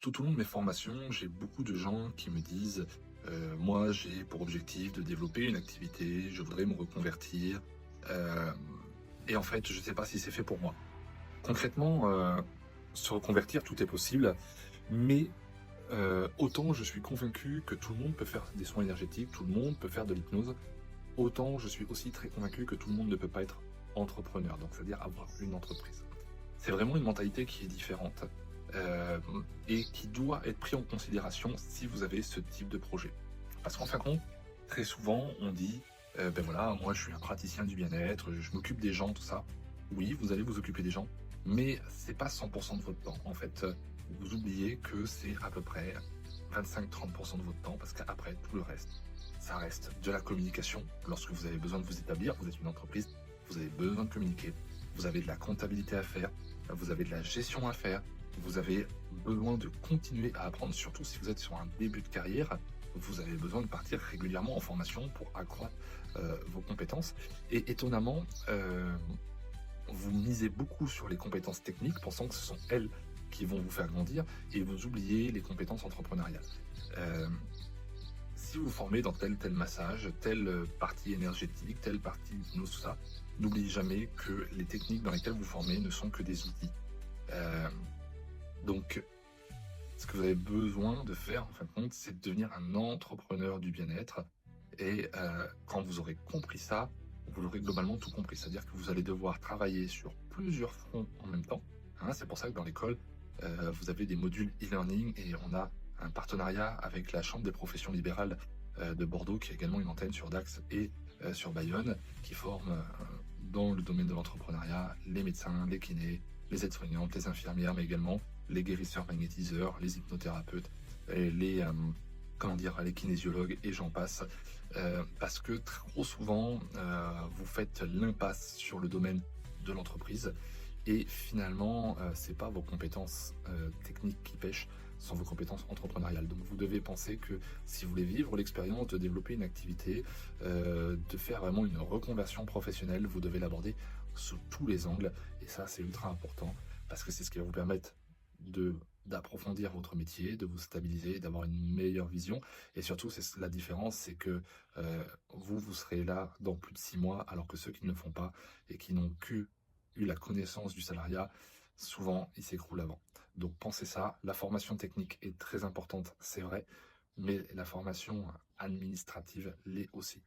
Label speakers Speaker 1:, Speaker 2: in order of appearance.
Speaker 1: Tout au long de mes formations, j'ai beaucoup de gens qui me disent moi, j'ai pour objectif de développer une activité, je voudrais me reconvertir. euh, et en fait, je ne sais pas si c'est fait pour moi. Concrètement, se reconvertir, tout est possible, mais autant je suis convaincu que tout le monde peut faire des soins énergétiques, tout le monde peut faire de l'hypnose, autant je suis aussi très convaincu que tout le monde ne peut pas être entrepreneur, donc c'est-à-dire avoir une entreprise. C'est vraiment une mentalité qui est différente euh, et qui doit être pris en considération si vous avez ce type de projet. Parce qu'en fin de compte, très souvent, on dit, ben voilà, moi je suis un praticien du bien-être, je m'occupe des gens, tout ça. Oui, vous allez vous occuper des gens, mais c'est pas 100% de votre temps. En fait, vous oubliez que c'est à peu près 25-30% de votre temps, parce qu'après, tout le reste, ça reste de la communication. Lorsque vous avez besoin de vous établir, vous êtes une entreprise, vous avez besoin de communiquer, vous avez de la comptabilité à faire, vous avez de la gestion à faire, vous avez besoin de continuer à apprendre, surtout si vous êtes sur un début de carrière, vous avez besoin de partir régulièrement en formation pour accroître vos compétences. Et étonnamment, vous misez beaucoup sur les compétences techniques, pensant que ce sont elles qui vont vous faire grandir, et vous oubliez les compétences entrepreneuriales. Euh, Si vous vous formez dans tel massage, telle partie énergétique, telle partie hypnose, tout ça, n'oubliez jamais que les techniques dans lesquelles vous formez ne sont que des outils. Euh, donc, ce que vous avez besoin de faire, en fin de compte, c'est de devenir un entrepreneur du bien-être. Et quand vous aurez compris ça, vous aurez globalement tout compris. C'est-à-dire que vous allez devoir travailler sur plusieurs fronts en même temps. Hein. C'est pour ça que dans l'école, vous avez des modules e-learning et on a un partenariat avec la Chambre des professions libérales de Bordeaux, qui a également une antenne sur Dax et sur Bayonne, qui forme dans le domaine de l'entrepreneuriat les médecins, les kinés, les aides-soignantes, les infirmières, mais également les guérisseurs magnétiseurs, les hypnothérapeutes, et comment dire, les kinésiologues et j'en passe. Parce que trop souvent, vous faites l'impasse sur le domaine de l'entreprise et finalement, c'est pas vos compétences techniques qui pêchent, ce sont vos compétences entrepreneuriales. Donc vous devez penser que si vous voulez vivre l'expérience de développer une activité, de faire vraiment une reconversion professionnelle, vous devez l'aborder sous tous les angles. Et ça, c'est ultra important parce que c'est ce qui va vous permettre de d'approfondir votre métier, de vous stabiliser, d'avoir une meilleure vision. Et surtout, c'est la différence, c'est que vous serez là dans plus de 6 mois, alors que ceux qui ne le font pas et qui n'ont que eu la connaissance du salariat, souvent, ils s'écroulent avant. Donc pensez ça, la formation technique est très importante, c'est vrai, mais la formation administrative l'est aussi.